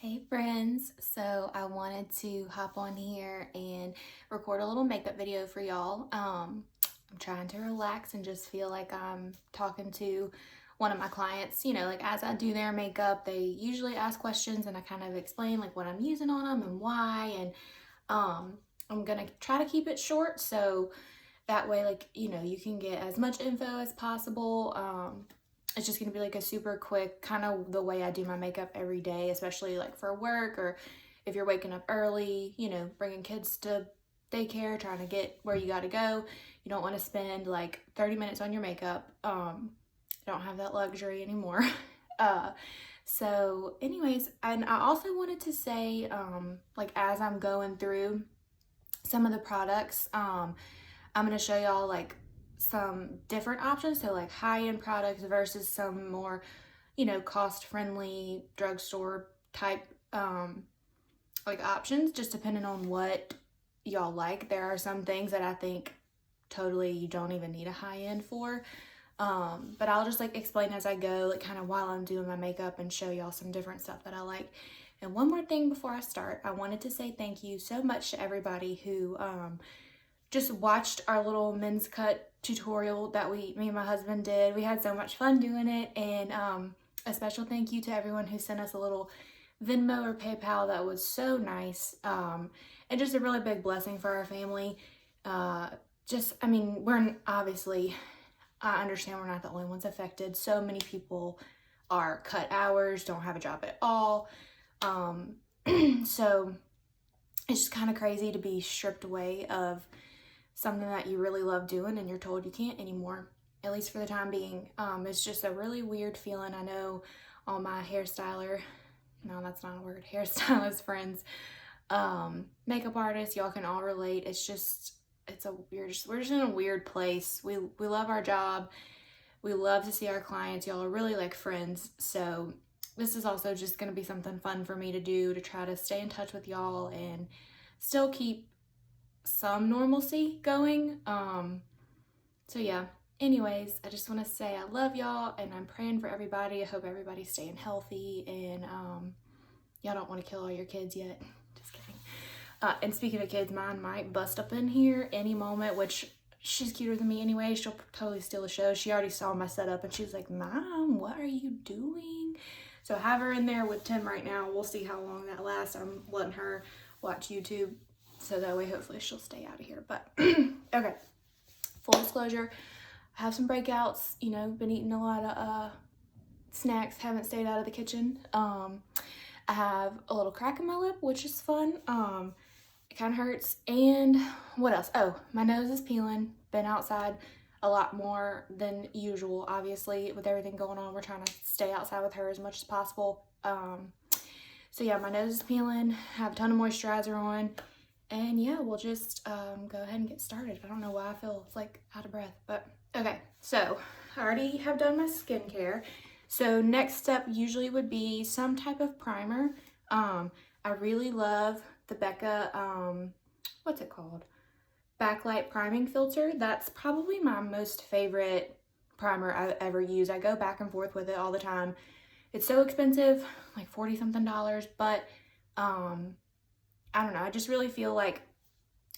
Hey friends, so I wanted to hop on here and record a little makeup video for y'all. I'm trying to relax and just feel like I'm talking to one of my clients. Like as I do their makeup, they usually ask questions and I kind of explain like what I'm using on them and why. And I'm gonna try to keep it short so that way you can get as much info as possible. It's just gonna be like a super quick kind of the way I do my makeup every day, especially like for work or if you're waking up early, bringing kids to daycare, trying to get where you gotta go. You don't want to spend like 30 minutes on your makeup. I don't have that luxury anymore. uh so anyways, and I also wanted to say, like as I'm going through some of the products, I'm going to show y'all like some different options. So like high-end products versus some more, cost-friendly drugstore type like options, just depending on what y'all like. There are some things that I think totally you don't even need a high-end for. But I'll just like explain as I go, like kind of while I'm doing my makeup, and show y'all some different stuff that I like. And one more thing before I start, I wanted to say thank you so much to everybody who just watched our little men's cut tutorial that me and my husband did. We had so much fun doing it, and a special thank you to everyone who sent us a little Venmo or PayPal. That was so nice, and just a really big blessing for our family. I mean, we're obviously, I understand we're not the only ones affected. So many people are cut hours, don't have a job at all. So it's just kind of crazy to be stripped away of something that you really love doing and you're told you can't anymore, at least for the time being. It's just a really weird feeling. I know all my no, that's not a word, hairstylist friends, makeup artists, y'all can all relate. We're just in a weird place. We love our job. We love to see our clients. Y'all are really like friends. So this is also just going to be something fun for me to do, to try to stay in touch with y'all and still keep some normalcy going. So yeah, anyways, I just want to say I love y'all and I'm praying for everybody. I hope everybody's staying healthy, and y'all don't want to kill all your kids yet. Just kidding. And speaking of kids, mine might bust up in here any moment, which she's cuter than me anyway. She'll totally steal the show. She already saw my setup and she was like, "Mom, what are you doing?" So I have her in there with Tim right now. We'll see how long that lasts. I'm letting her watch YouTube, so that way hopefully she'll stay out of here. But okay, full disclosure, I have some breakouts, been eating a lot of snacks, haven't stayed out of the kitchen. I have a little crack in my lip, which is fun. It kind of hurts. And what else? Oh, my nose is peeling. Been outside a lot more than usual, obviously, with everything going on. We're trying to stay outside with her as much as possible. So yeah, my nose is peeling, have a ton of moisturizer on, and yeah, we'll just go ahead and get started. I don't know why I feel like out of breath, but okay. So I already have done my skincare. So next step usually would be some type of primer. I really love the Becca, what's it called? Backlight priming filter. That's probably my most favorite primer I've ever used. I go back and forth with it all the time. It's so expensive, like 40 something dollars, but I don't know. I just really feel like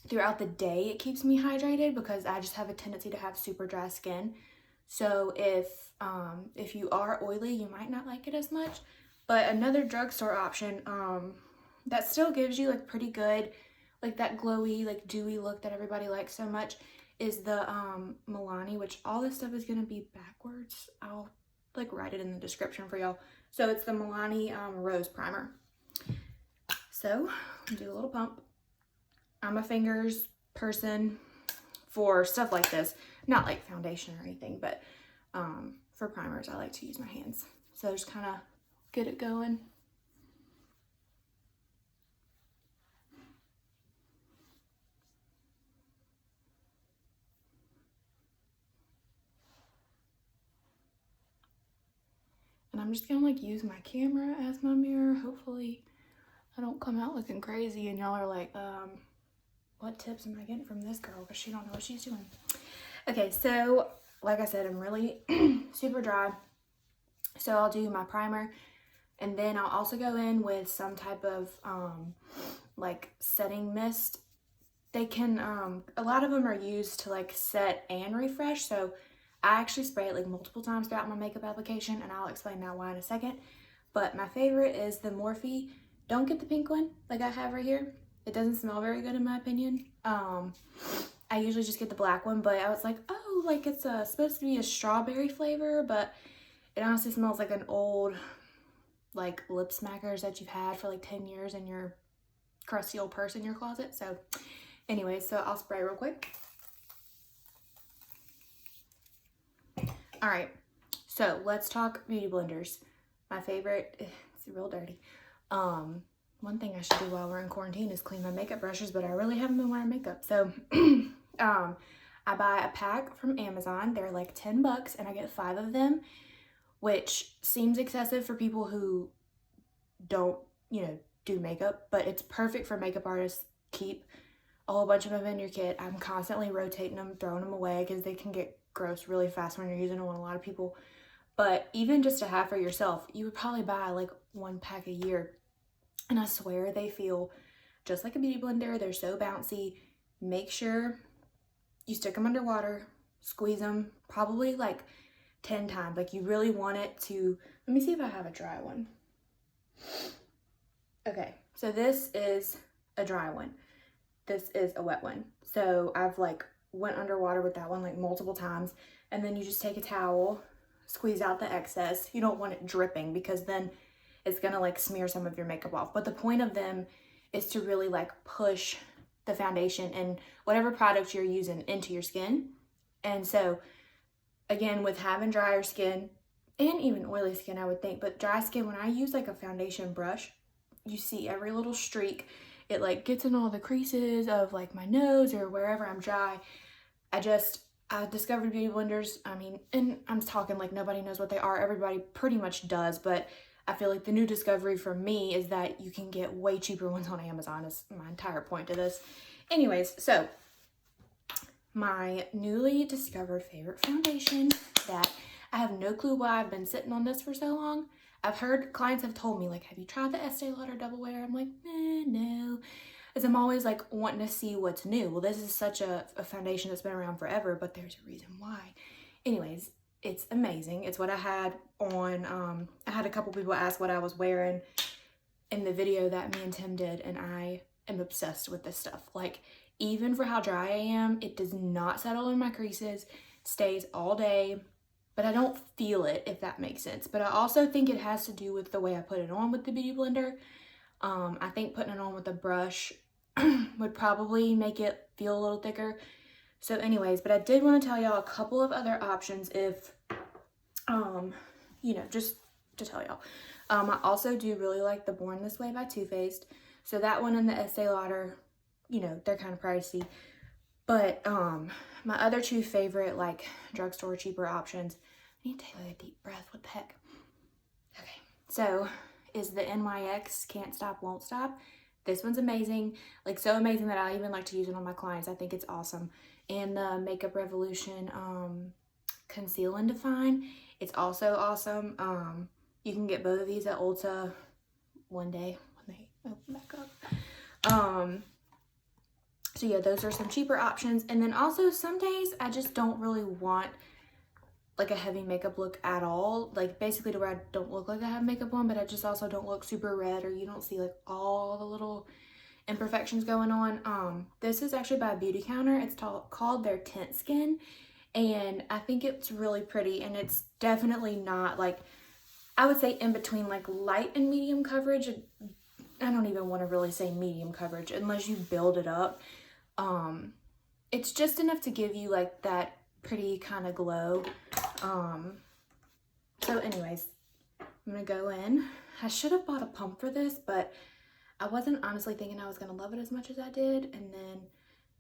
throughout the day it keeps me hydrated because I just have a tendency to have super dry skin. So if you are oily, you might not like it as much. But another drugstore option that still gives you like pretty good, like that glowy, like dewy look that everybody likes so much, is the Milani, which all this stuff is gonna be backwards. I'll like write it in the description for y'all. So it's the Milani Rose Primer. So do a little pump. I'm a fingers person for stuff like this, not like foundation or anything, but for primers I like to use my hands. So just kind of get it going. And I'm just gonna like use my camera as my mirror. Hopefully I don't come out looking crazy and y'all are like, what tips am I getting from this girl? Because she don't know what she's doing. Okay, so like I said, I'm really super dry. So I'll do my primer, And then I'll also go in with some type of like setting mist. They can, a lot of them are used to like set and refresh. So I actually spray it like multiple times throughout my makeup application, and I'll explain that why in a second. But my favorite is the Morphe. Don't get the pink one like I have right here. It doesn't smell very good in my opinion. I usually just get the black one, but I was like, oh, like it's supposed to be a strawberry flavor, but it honestly smells like an old like lip smackers that you've had for like 10 years in your crusty old purse in your closet. So anyway, so I'll spray real quick. All right, so let's talk beauty blenders. My favorite, it's real dirty. One thing I should do while we're in quarantine is clean my makeup brushes, but I really haven't been wearing makeup. So I buy a pack from Amazon. They're like 10 bucks and I get 5 of them, which seems excessive for people who don't, you know, do makeup, but it's perfect for makeup artists. Keep a whole bunch of them in your kit. I'm constantly rotating them, throwing them away because they can get gross really fast when you're using them on a lot of people. But even just to have for yourself, you would probably buy like 1 pack a year. And I swear they feel just like a beauty blender. They're so bouncy. Make sure you stick them underwater, squeeze them probably like 10 times. Like you really want it to, let me see if I have a dry one. Okay, so this is a dry one. This is a wet one. So I've like went underwater with that one like multiple times, and then you just take a towel, squeeze out the excess. You don't want it dripping because then it's gonna like smear some of your makeup off. But the point of them is to really like push the foundation and whatever product you're using into your skin. And so again, with having drier skin and even oily skin, I would think, but dry skin, when I use like a foundation brush, you see every little streak. It like gets in all the creases of like my nose or wherever I'm dry. I discovered beauty blenders. I mean, and I'm talking like nobody knows what they are. Everybody pretty much does, but I feel like the new discovery for me is that you can get way cheaper ones on Amazon is my entire point to this. Anyways, so my newly discovered favorite foundation that I have no clue why I've been sitting on this for so long. I've heard clients have told me like, have you tried the Estee Lauder Double Wear? I'm like, no. As I'm always like wanting to see what's new. Well, this is such a foundation that's been around forever, but there's a reason why. Anyways, it's amazing. It's what I had on, I had a couple people ask what I was wearing in the video that me and Tim did, and I am obsessed with this stuff. Like, even for how dry I am, it does not settle in my creases, stays all day, but I don't feel it, if that makes sense. But I also think it has to do with the way I put it on with the beauty blender. I think putting it on with a brush would probably make it feel a little thicker. So anyways, but I did want to tell y'all a couple of other options if, you know, just to tell y'all. I also do really like the Born This Way by Too Faced. So that one and the Estee Lauder, you know, they're kind of pricey. But my other two favorite, like, drugstore cheaper options, I need to take like a deep breath, what the heck? Okay, so is the NYX Can't Stop, Won't Stop. This one's amazing, like so amazing that I even like to use it on my clients. I think it's awesome. And the Makeup Revolution Conceal and Define, it's also awesome. You can get both of these at Ulta one day when they open back up. So yeah, those are some cheaper options. And then also some days I just don't really want like a heavy makeup look at all. Like basically to where I don't look like I have makeup on, but I just also don't look super red or you don't see like all the little imperfections going on. This is actually by Beauty Counter. It's called their Tint Skin. And I think it's really pretty, and it's definitely not like, I would say in between like light and medium coverage. I don't even want to really say medium coverage unless you build it up. It's just enough to give you like that pretty kind of glow. So anyways, I'm gonna go in. I should have bought a pump for this, but I wasn't honestly thinking I was gonna love it as much as I did, and then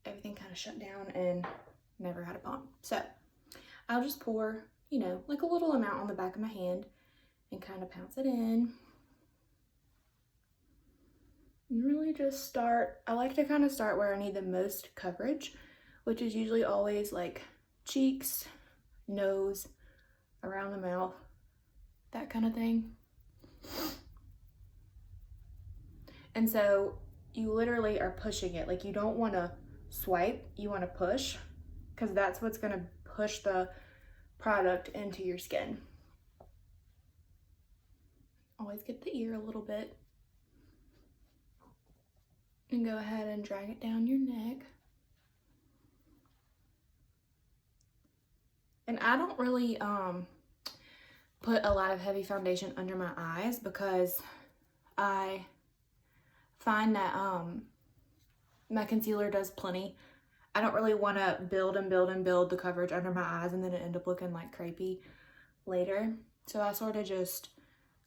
everything kind of shut down and never had a pump. So I'll just pour, you know, like a little amount on the back of my hand and kind of pounce it in. And really just start, I like to kind of start where I need the most coverage, which is usually always like cheeks, nose, around the mouth, that kind of thing. And so you literally are pushing it. Like, you don't want to swipe, you want to push, because that's what's going to push the product into your skin. Always get the ear a little bit. And go ahead and drag it down your neck. And I don't really put a lot of heavy foundation under my eyes because I find that my concealer does plenty. I don't really want to build and build and build the coverage under my eyes and then it end up looking like crepey later. So I sort of just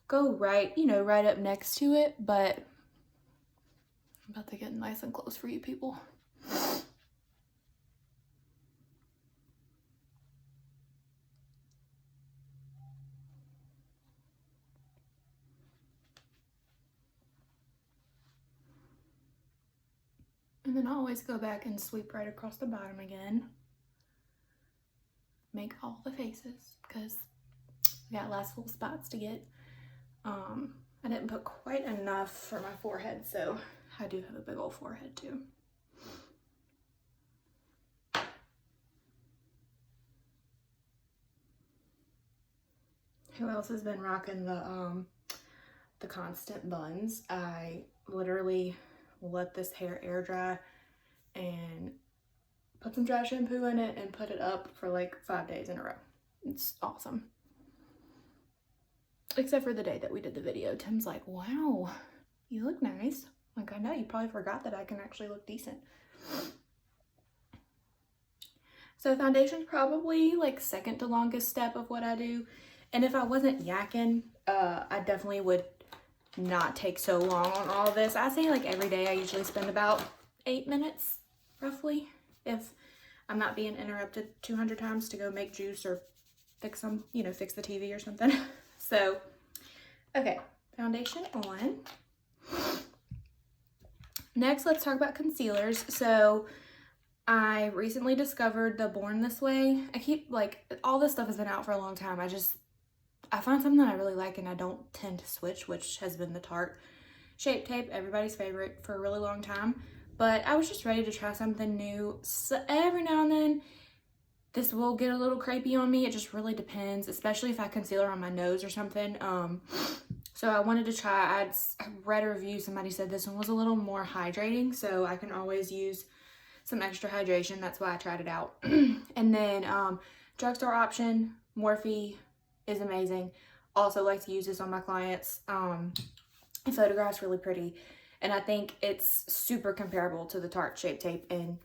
go right, you know, right up next to it, but I'm about to get nice and close for you people. And then I always go back and sweep right across the bottom again. Make all the faces because we got last little spots to get. I didn't put quite enough for my forehead, so I do have a big old forehead too. Who else has been rocking the constant buns? I literally let this hair air dry and put some dry shampoo in it and put it up for like 5 days in a row. It's awesome. Except for the day that we did the video. Tim's like, wow, you look nice. Like, I know, you probably forgot that I can actually look decent. So foundation's probably like second to longest step of what I do. And if I wasn't yakking, I definitely would not take so long on all of this. I say like every day I usually spend about 8 minutes roughly if I'm not being interrupted 200 times to go make juice or fix some, you know, fix the TV or something. So, okay, foundation on. Next, let's talk about concealers. So I recently discovered the Born This Way. I keep, like, all this stuff has been out for a long time. I find something that I really like and I don't tend to switch, which has been the Tarte Shape Tape, everybody's favorite for a really long time. But I was just ready to try something new. So every now and then, this will get a little crepey on me. It just really depends, especially if I concealer on my nose or something. So I wanted to try, I read a review, somebody said this one was a little more hydrating, so I can always use some extra hydration. That's why I tried it out. And then drugstore option, Morphe is amazing. Also like to use this on my clients. The photograph's really pretty. And I think it's super comparable to the Tarte Shape Tape. And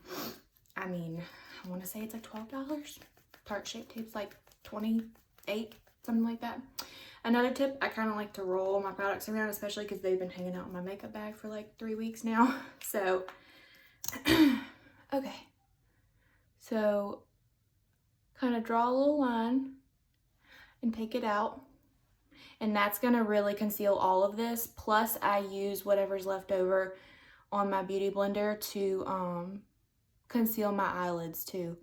I mean, I want to say it's like $12. Tarte Shape Tape's like $28, something like that. Another tip, I kind of like to roll my products around, especially because they've been hanging out in my makeup bag for like 3 weeks now. So, okay. So, kind of draw a little line and take it out. And that's going to really conceal all of this. Plus, I use whatever's left over on my beauty blender to conceal my eyelids too.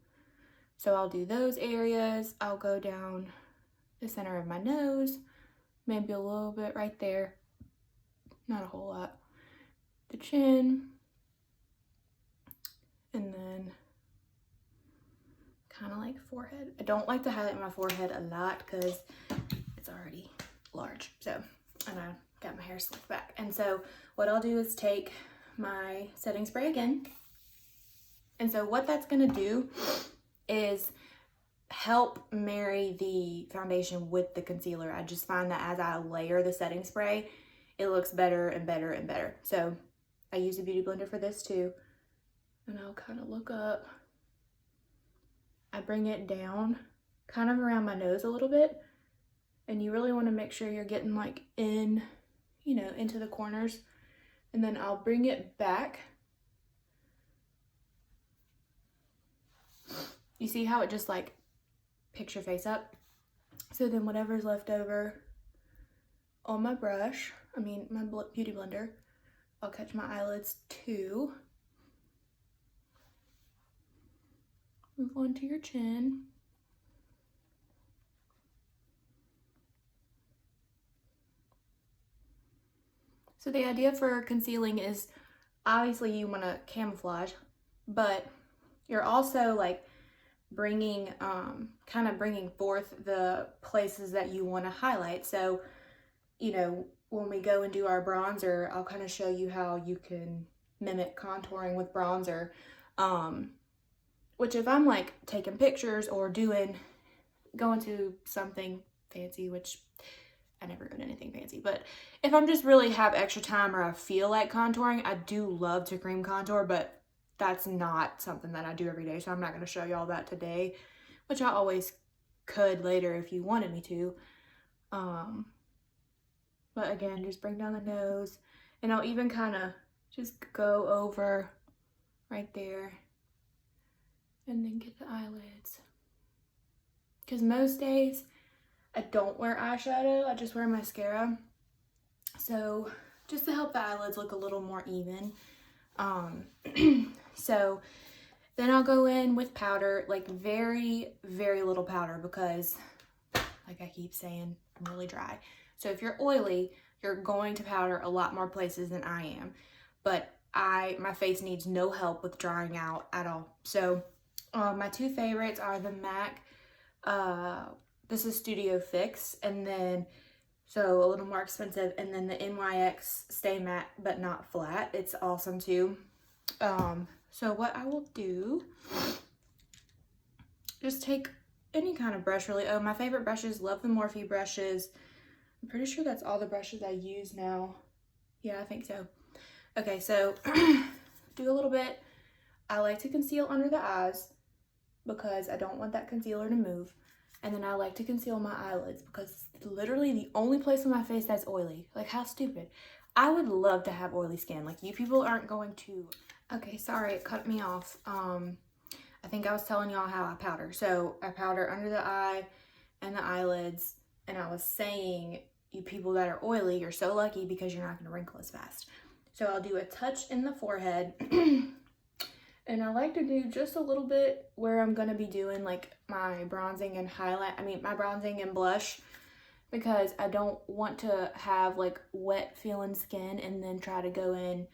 So I'll do those areas. I'll go down the center of my nose, maybe a little bit right there, not a whole lot. The chin, and then kind of like forehead. I don't like to highlight my forehead a lot because it's already large. So, and I got my hair slicked back. And so what I'll do is take my setting spray again. And so what that's gonna do is help marry the foundation with the concealer. I just find that as I layer the setting spray, it looks better and better and better. So I use a beauty blender for this too. And I'll kind of look up. I bring it down kind of around my nose a little bit. And you really want to make sure you're getting like in, you know, into the corners. And then I'll bring it back. You see how it just like picks your face up? So then whatever's left over on my brush, my beauty blender, I'll catch my eyelids too. Move on to your chin. So the idea for concealing is obviously you want to camouflage, but you're also like bringing, kind of bringing forth the places that you want to highlight. So, you know, when we go and do our bronzer, I'll kind of show you how you can mimic contouring with bronzer. Which if I'm like taking pictures or going to something fancy, which I never go to anything fancy, but if I'm just really have extra time or I feel like contouring, I do love to cream contour, but that's not something that I do every day. So I'm not going to show y'all that today, which I always could later if you wanted me to. But again, just bring down the nose, and I'll even kind of just go over right there and then get the eyelids. Because most days I don't wear eyeshadow, I just wear mascara. So just to help the eyelids look a little more even. So then I'll go in with powder, like very, very little powder because like I keep saying, I'm really dry. So if you're oily, you're going to powder a lot more places than I am. But my face needs no help with drying out at all. So my two favorites are the MAC, this is Studio Fix, and then, so a little more expensive, and then the NYX Stay Matte but not flat. It's awesome too. So what I will do, just take any kind of brush really. Oh, my favorite brushes, love the Morphe brushes. I'm pretty sure that's all the brushes I use now. Yeah, I think so. Okay, so do a little bit. I like to conceal under the eyes because I don't want that concealer to move. And then I like to conceal my eyelids because it's literally the only place on my face that's oily. Like, how stupid. I would love to have oily skin. Like, you people aren't going to. Okay, sorry, it cut me off. I think I was telling y'all how I powder. So I powder under the eye and the eyelids. And I was saying, you people that are oily, you're so lucky because you're not going to wrinkle as fast. So I'll do a touch in the forehead. And I like to do just a little bit where I'm going to be doing like my bronzing and my bronzing and blush, because I don't want to have like wet feeling skin and then try to go in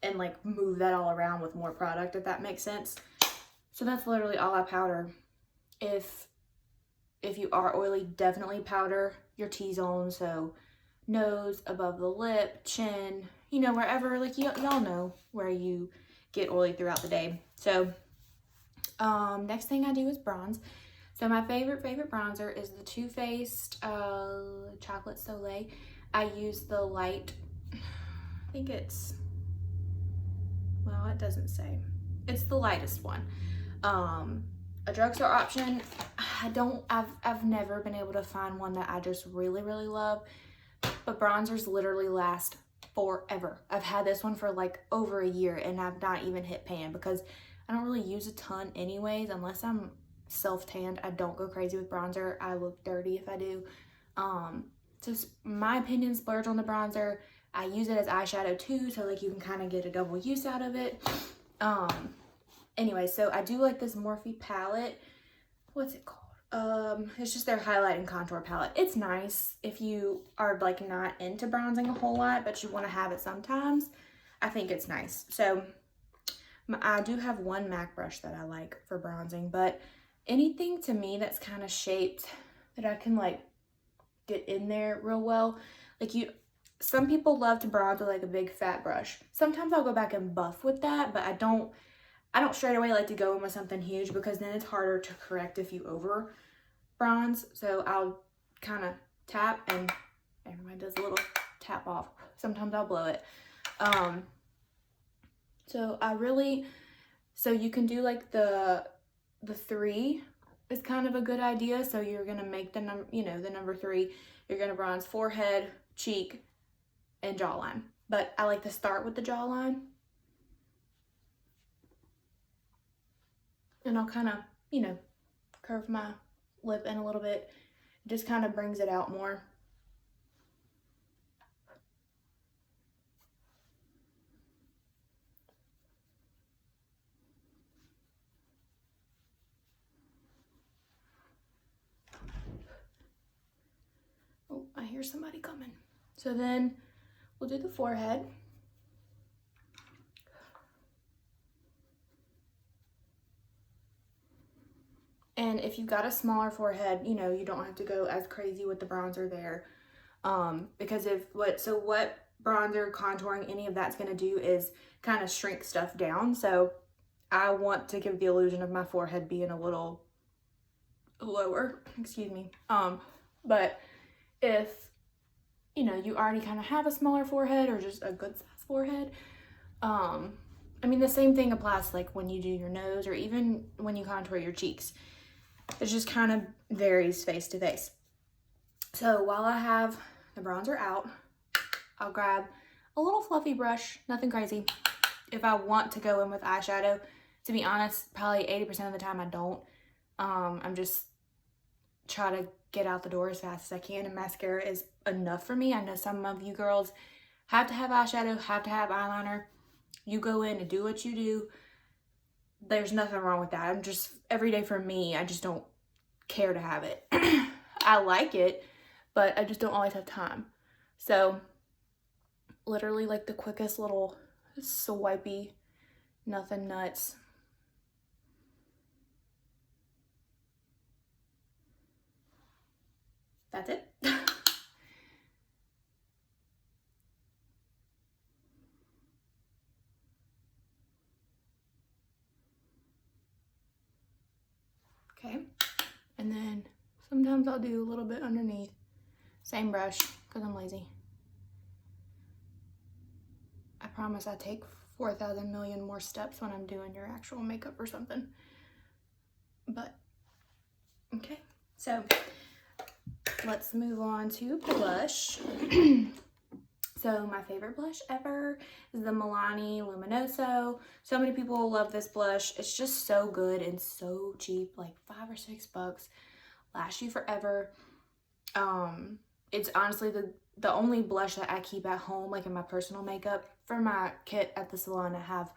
and like move that all around with more product, if that makes sense. So that's literally all I powder. If you are oily, definitely powder your T-zone, so nose, above the lip, chin, you know, wherever, like y'all know where you get oily throughout the day. So next thing I do is bronze. So my favorite bronzer is the Too Faced Chocolate Soleil. I use the light, I think it's, well, it doesn't say. It's the lightest one. A drugstore option, I've never been able to find one that I just really, really love. But bronzers literally last forever. I've had this one for like over a year and I've not even hit pan because I don't really use a ton anyways. Unless I'm self-tanned, I don't go crazy with bronzer. I look dirty if I do. So my opinion, splurge on the bronzer. I use it as eyeshadow too, so like you can kind of get a double use out of it. Anyway, so I do like this Morphe palette. What's it called? It's just their highlight and contour palette. It's nice if you are like not into bronzing a whole lot, but you want to have it sometimes. I think it's nice. So I do have one MAC brush that I like for bronzing, but anything to me that's kind of shaped that I can like get in there real well. Like some people love to bronze with like a big fat brush. Sometimes I'll go back and buff with that, but I don't straight away like to go in with something huge because then it's harder to correct if you over bronze. So I'll kind of tap, and everyone does a little tap off. Sometimes I'll blow it. So you can do like the 3 is kind of a good idea. So you're going to make the number 3. You're going to bronze forehead, cheek, and jawline. But I like to start with the jawline. And I'll kind of, curve my lip in a little bit. It just kind of brings it out more. Oh, I hear somebody coming. So then we'll do the forehead. And if you've got a smaller forehead, you know, you don't have to go as crazy with the bronzer there. Because what bronzer, contouring, any of that's going to do is kind of shrink stuff down. So I want to give the illusion of my forehead being a little lower, excuse me. But if, you know, you already kind of have a smaller forehead or just a good size forehead, I mean, the same thing applies like when you do your nose or even when you contour your cheeks. It just kind of varies face to face. So while I have the bronzer out, I'll grab a little fluffy brush, nothing crazy. If I want to go in with eyeshadow, to be honest, probably 80% of the time I don't. I'm just try to get out the door as fast as I can, and mascara is enough for me. I know some of you girls have to have eyeshadow, have to have eyeliner. You go in and do what you do. There's nothing wrong with that. I'm just, every day for me, I just don't care to have it. I like it, but I just don't always have time. So literally like the quickest little swipey, nothing nuts. That's it. Okay, and then sometimes I'll do a little bit underneath. Same brush, because I'm lazy. I promise I take 4,000 million more steps when I'm doing your actual makeup or something. But, okay, so let's move on to blush. So my favorite blush ever is the Milani Luminoso. So many people love this blush. It's just so good and so cheap, like $5 or $6. Lasts you forever. It's honestly the only blush that I keep at home, like in my personal makeup. For my kit at the salon, I have,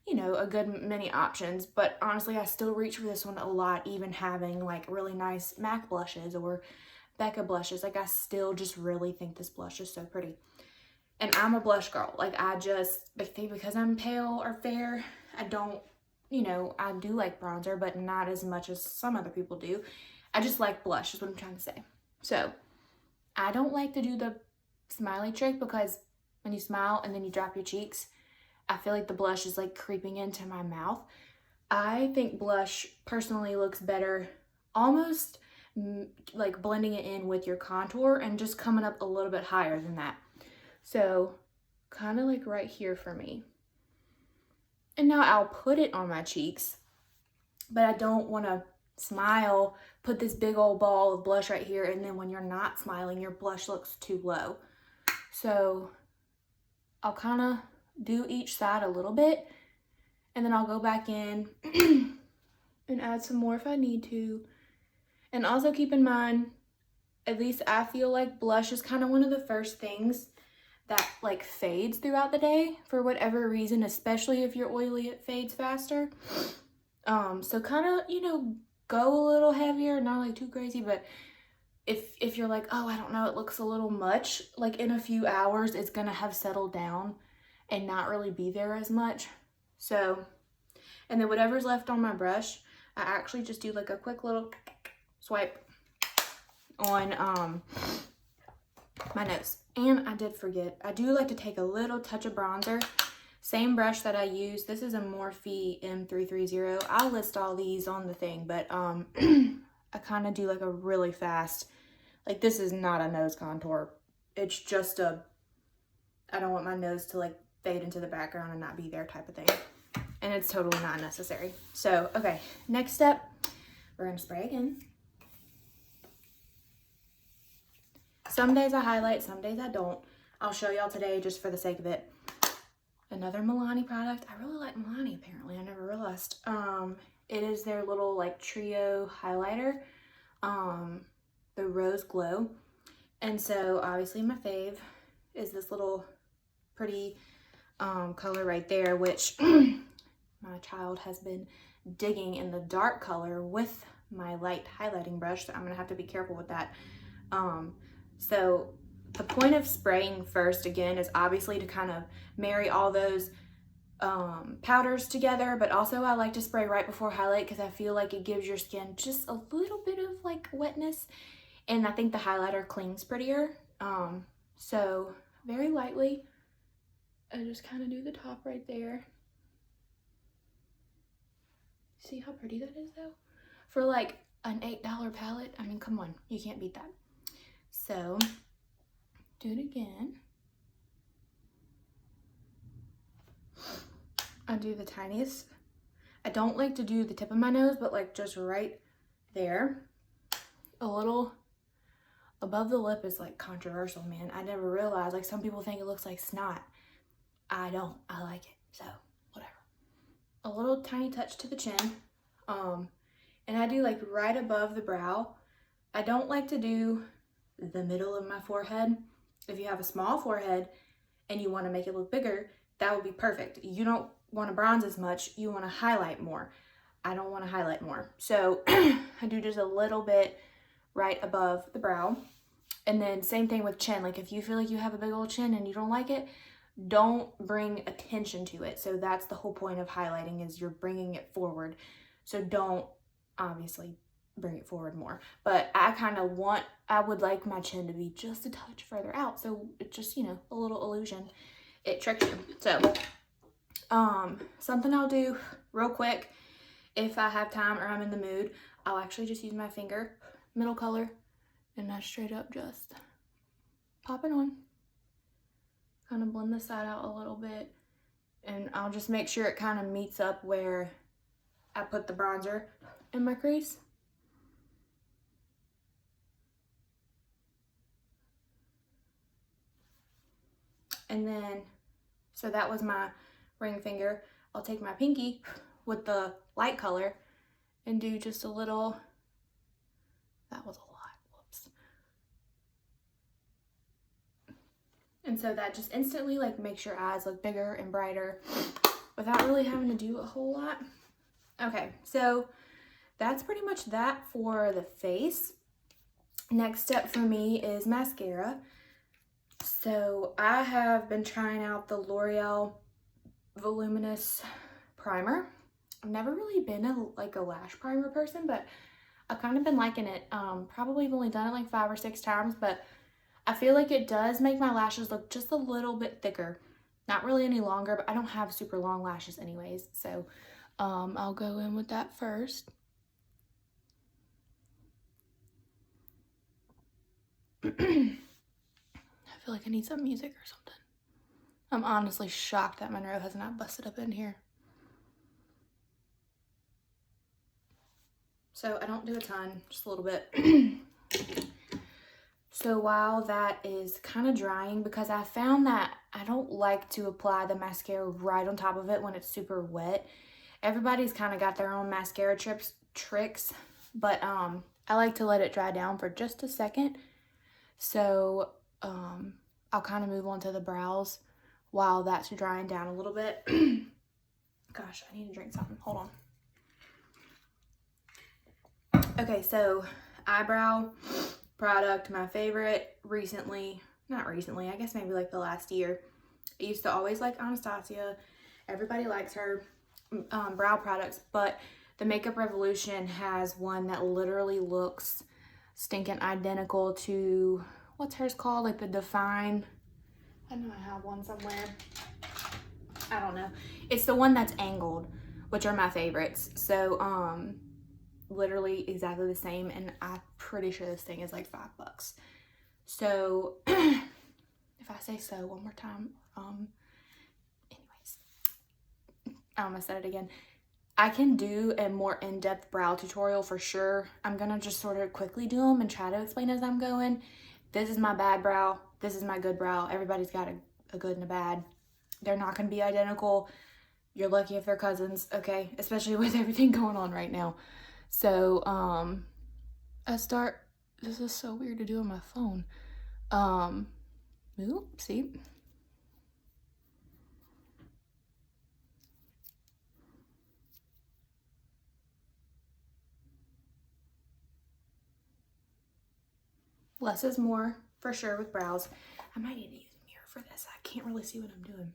you know, a good many options. But honestly, I still reach for this one a lot, even having like really nice MAC blushes or Becca blushes. Like I still just really think this blush is so pretty. And I'm a blush girl. Like I think because I'm pale or fair, I don't, you know, I do like bronzer, but not as much as some other people do. I just like blush is what I'm trying to say. So I don't like to do the smiley trick because when you smile and then you drop your cheeks, I feel like the blush is like creeping into my mouth. I think blush personally looks better almost like blending it in with your contour and just coming up a little bit higher than that. So kind of like right here for me. And now I'll put it on my cheeks, but I don't want to smile, put this big old ball of blush right here, and then when you're not smiling, your blush looks too low. So I'll kind of do each side a little bit, and then I'll go back in and add some more if I need to. And also keep in mind, at least I feel like blush is kind of one of the first things that like fades throughout the day for whatever reason, especially if you're oily, it fades faster. So kind of, you know, go a little heavier, not like too crazy, but if you're like, oh, I don't know, it looks a little much, like in a few hours, it's gonna have settled down and not really be there as much. So, and then whatever's left on my brush, I actually just do like a quick little swipe on my nose. And I did forget, I do like to take a little touch of bronzer. Same brush that I use. This is a Morphe M330. I'll list all these on the thing, but I kind of do like a really fast, like this is not a nose contour. It's just a, I don't want my nose to like fade into the background and not be there type of thing. And it's totally not necessary. So, okay, next step, we're gonna spray again. Some days I highlight, some days I don't. I'll show y'all today just for the sake of it. Another Milani product. I really like Milani, apparently. I never realized. It is their little like trio highlighter, the Rose Glow. And so obviously my fave is this little pretty color right there, which my child has been digging in the dark color with my light highlighting brush, so I'm gonna have to be careful with that. So the point of spraying first, again, is obviously to kind of marry all those powders together, but also I like to spray right before highlight because I feel like it gives your skin just a little bit of like wetness, and I think the highlighter clings prettier. So very lightly, I just kind of do the top right there. See how pretty that is though? For like an $8 palette, I mean, come on, you can't beat that. So do it again. I do the tiniest. I don't like to do the tip of my nose, but like just right there. A little above the lip is like controversial, man. I never realized, like some people think it looks like snot. I don't, I like it, so whatever. A little tiny touch to the chin. And I do like right above the brow. I don't like to do the middle of my forehead. If you have a small forehead and you want to make it look bigger, that would be perfect. You don't want to bronze as much, you want to highlight more. I don't want to highlight more. So I do just a little bit right above the brow. And then same thing with chin. Like if you feel like you have a big old chin and you don't like it, don't bring attention to it. So that's the whole point of highlighting, is you're bringing it forward. So don't obviously bring it forward more. But I would like my chin to be just a touch further out. So it's just, you know, a little illusion. It tricks you. So something I'll do real quick, if I have time or I'm in the mood, I'll actually just use my finger, middle color, and I straight up just pop it on. Kind of blend the side out a little bit, and I'll just make sure it kind of meets up where I put the bronzer in my crease. And then, so that was my ring finger. I'll take my pinky with the light color and do just a little, that was a lot, whoops. And so that just instantly like makes your eyes look bigger and brighter without really having to do a whole lot. Okay, so that's pretty much that for the face. Next step for me is mascara. So I have been trying out the L'Oreal Voluminous Primer. I've never really been a lash primer person, but I've kind of been liking it. Probably have only done it like 5 or 6 times, but I feel like it does make my lashes look just a little bit thicker. Not really any longer, but I don't have super long lashes anyways. So I'll go in with that first. I feel like I need some music or something. I'm honestly shocked that Monroe has not busted up in here. So I don't do a ton, just a little bit. So while that is kind of drying, because I found that I don't like to apply the mascara right on top of it when it's super wet. Everybody's kind of got their own mascara tricks, but I like to let it dry down for just a second. So I'll kind of move on to the brows while that's drying down a little bit. Gosh, I need to drink something. Hold on. Okay, so eyebrow product, my favorite not recently, I guess maybe like the last year. I used to always like Anastasia. Everybody likes her brow products, but the Makeup Revolution has one that literally looks stinking identical to, what's hers called? Like the Define. I know I have one somewhere. I don't know. It's the one that's angled, which are my favorites. So, literally exactly the same, and I'm pretty sure this thing is like $5. So, if I say so one more time, anyways, I almost said it again. I can do a more in-depth brow tutorial for sure. I'm gonna just sort of quickly do them and try to explain as I'm going. This is my bad brow. This is my good brow. Everybody's got a good and a bad. They're not gonna be identical. You're lucky if they're cousins, okay? Especially with everything going on right now. So, this is so weird to do on my phone. See? Less is more. for sure with brows. I might need to use a mirror for this. I can't really see what I'm doing.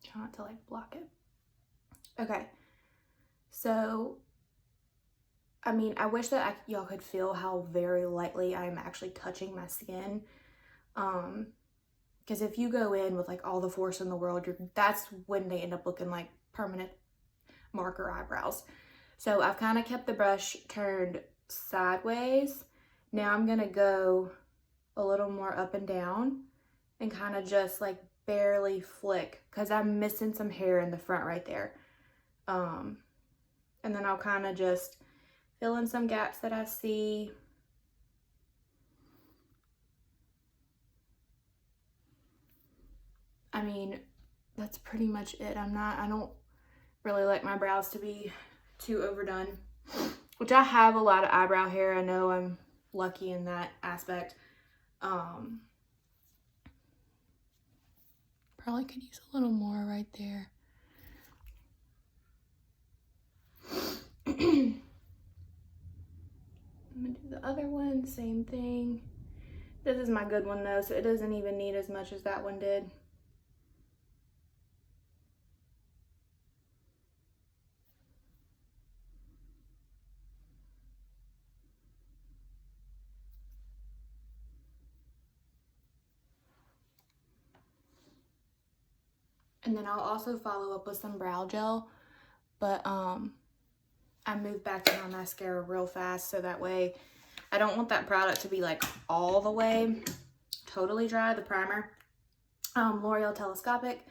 Try not to like block it. Okay, so I mean, I wish that y'all could feel how very lightly I'm actually touching my skin. Because if you go in with like all the force in the world, that's when they end up looking like permanent marker eyebrows. So I've kind of kept the brush turned sideways. Now I'm gonna go a little more up and down and kind of just like barely flick, because I'm missing some hair in the front right there. And then I'll kind of just fill in some gaps that I see. I mean, that's pretty much it. I don't really like my brows to be too overdone, which I have a lot of eyebrow hair. I know I'm lucky in that aspect. Probably could use a little more right there. I'm gonna do the other one, same thing. This is my good one though, so it doesn't even need as much as that one did. And then I'll also follow up with some brow gel, but I moved back to my mascara real fast, so that way I don't want that product to be like all the way totally dry, the primer. L'Oreal Telescopic,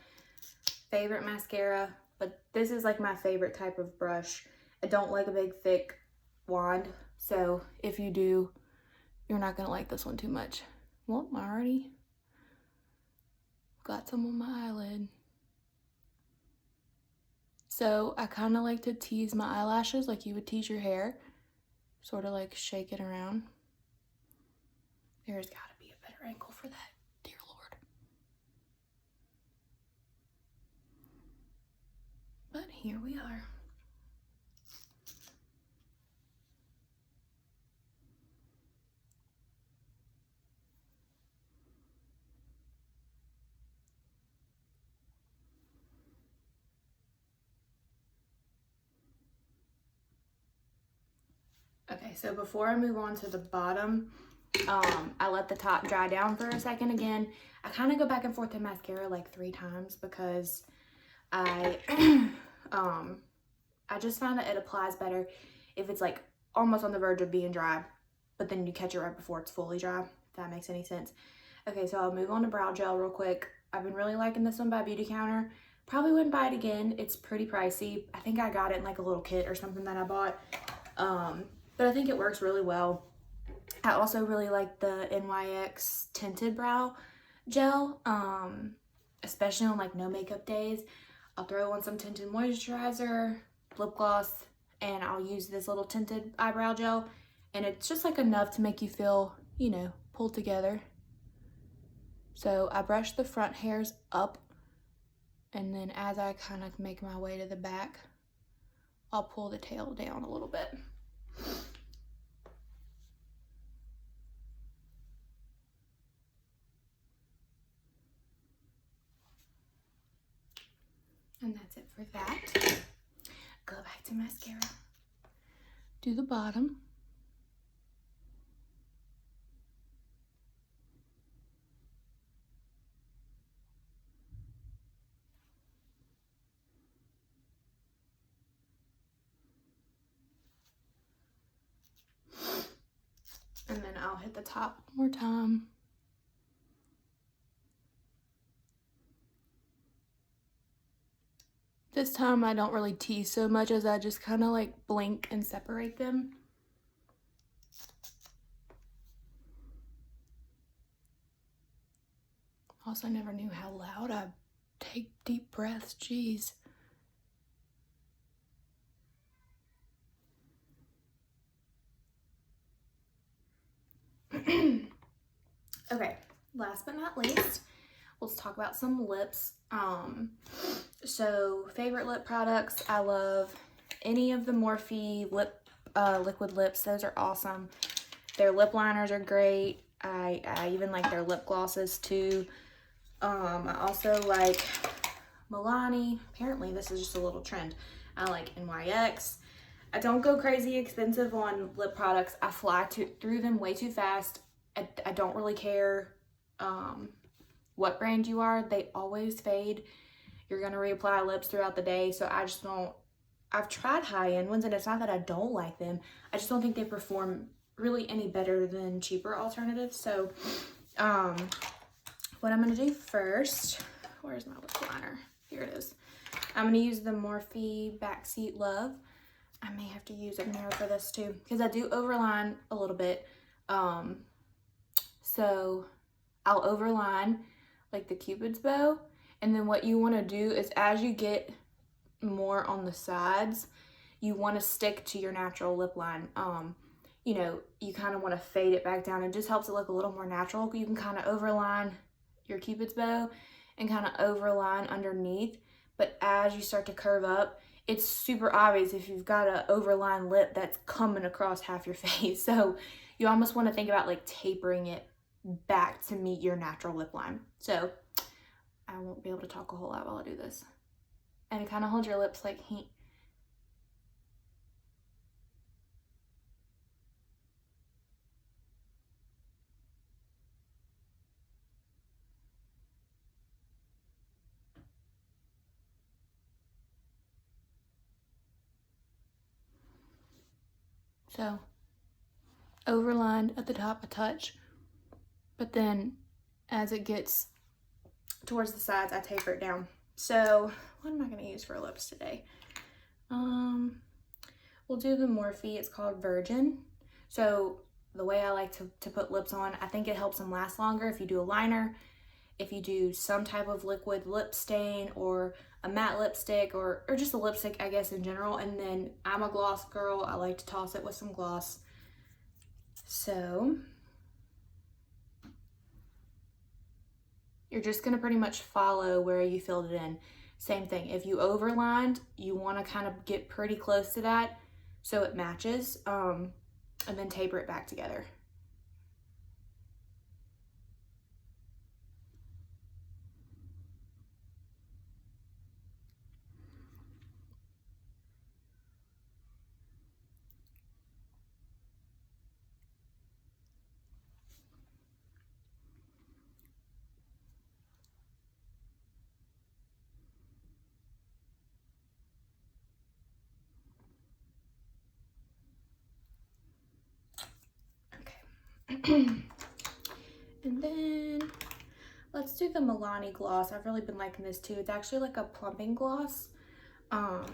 favorite mascara, but this is like my favorite type of brush. I don't like a big thick wand, so if you do, you're not gonna like this one too much. Well, I already got some on my eyelid. So I kind of like to tease my eyelashes like you would tease your hair. Sort of like shake it around. There's got to be a better angle for that, dear Lord. But here we are. Okay, so before I move on to the bottom, I let the top dry down for a second again. I kind of go back and forth in mascara like 3 times because I just find that it applies better if it's like almost on the verge of being dry, but then you catch it right before it's fully dry, if that makes any sense. Okay, so I'll move on to brow gel real quick. I've been really liking this one by Beauty Counter. Probably wouldn't buy it again. It's pretty pricey. I think I got it in like a little kit or something that I bought. But I think it works really well. I also really like the NYX tinted brow gel, especially on like no makeup days. I'll throw on some tinted moisturizer, lip gloss, and I'll use this little tinted eyebrow gel, and it's just like enough to make you feel, you know, pulled together. So I brush the front hairs up, and then as I kind of make my way to the back, I'll pull the tail down a little bit. And that's it for that. Go back to mascara. Do the bottom. And then I'll hit the top one more time. This time I don't really tease so much as I just kind of like blink and separate them. Also, I never knew how loud I take deep breaths, jeez. Okay, last but not least, let's talk about some lips. So favorite lip products, I love any of the Morphe liquid lips. Those are awesome. Their lip liners are great. I even like their lip glosses too. I also like Milani. Apparently this is just a little trend. I like NYX. I don't go crazy expensive on lip products. I fly through them way too fast. I don't really care what brand you are. They always fade. You're gonna reapply lips throughout the day, so I just don't. I've tried high-end ones, and it's not that I don't like them. I just don't think they perform really any better than cheaper alternatives. So what I'm gonna do first, where's my lip liner? Here it is. I'm gonna use the Morphe Backseat Love. I may have to use a mirror for this too, because I do overline a little bit. So I'll overline like the Cupid's bow, and then what you want to do is, as you get more on the sides, you want to stick to your natural lip line. You know, you kind of want to fade it back down. It just helps it look a little more natural. You can kind of overline your Cupid's bow and kind of overline underneath, but as you start to curve up, it's super obvious if you've got an overlined lip that's coming across half your face. So you almost want to think about like tapering it back to meet your natural lip line. So I won't be able to talk a whole lot while I do this. And kind of hold your lips like he. So overlined at the top a touch, but then as it gets towards the sides, I taper it down. So what am I going to use for lips today? We'll do the Morphe. It's called Virgin. So the way I like to put lips on, I think it helps them last longer if you do a liner, if you do some type of liquid lip stain or a matte lipstick or just a lipstick, I guess, in general. And then I'm a gloss girl. I like to toss it with some gloss. So you're just going to pretty much follow where you filled it in. Same thing. If you overlined, you want to kind of get pretty close to that so it matches, and then taper it back together. And then let's do the Milani gloss. I've really been liking this too. It's actually like a plumping gloss. I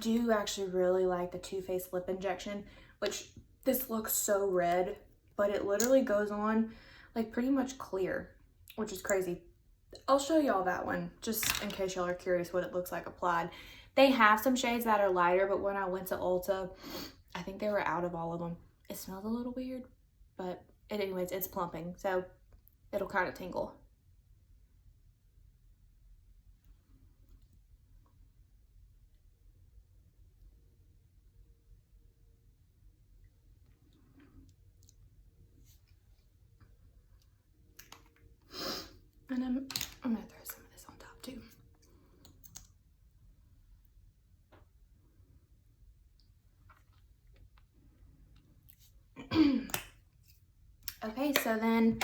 do actually really like the Too Faced lip injection, which this looks so red, but it literally goes on like pretty much clear, which is crazy. I'll show y'all that one just in case y'all are curious what it looks like applied. They have some shades that are lighter, but when I went to Ulta, I think they were out of all of them. It smells a little weird, but anyways, it's plumping, so it'll kind of tingle. And I'm gonna throw some of this on top too. Okay, so then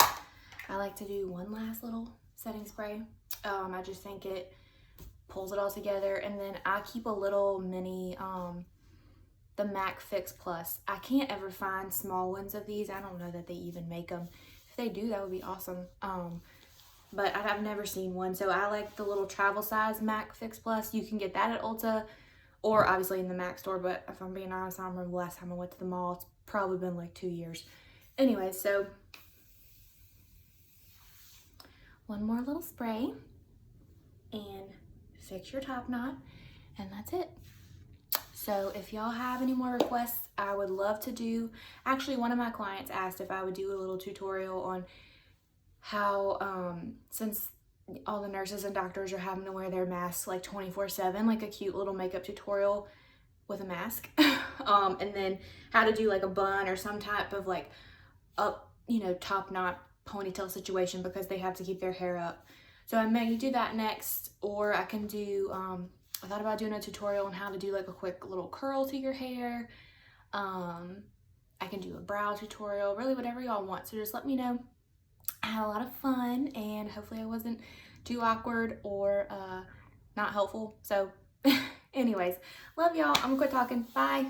I like to do one last little setting spray. I just think it pulls it all together, and then I keep a little mini the MAC Fix Plus. I can't ever find small ones of these. I don't know that they even make them. If they do, that would be awesome. But I've never seen one, so I like the little travel size MAC Fix Plus. You can get that at Ulta or obviously in the MAC store, but if I'm being honest, I don't remember the last time I went to the mall. It's probably been like 2 years. Anyway, so one more little spray and fix your top knot, and that's it. So if y'all have any more requests, I would love to do. Actually, one of my clients asked if I would do a little tutorial on how, since all the nurses and doctors are having to wear their masks like 24/7, like a cute little makeup tutorial with a mask. And then how to do like a bun or some type of like up you know, top knot ponytail situation because they have to keep their hair up. So I may do that next, or I can do, I thought about doing a tutorial on how to do like a quick little curl to your hair. I can do a brow tutorial, really whatever y'all want. So just let me know. I had a lot of fun, and hopefully I wasn't too awkward or not helpful. So anyways, love y'all. I'm gonna quit talking. Bye.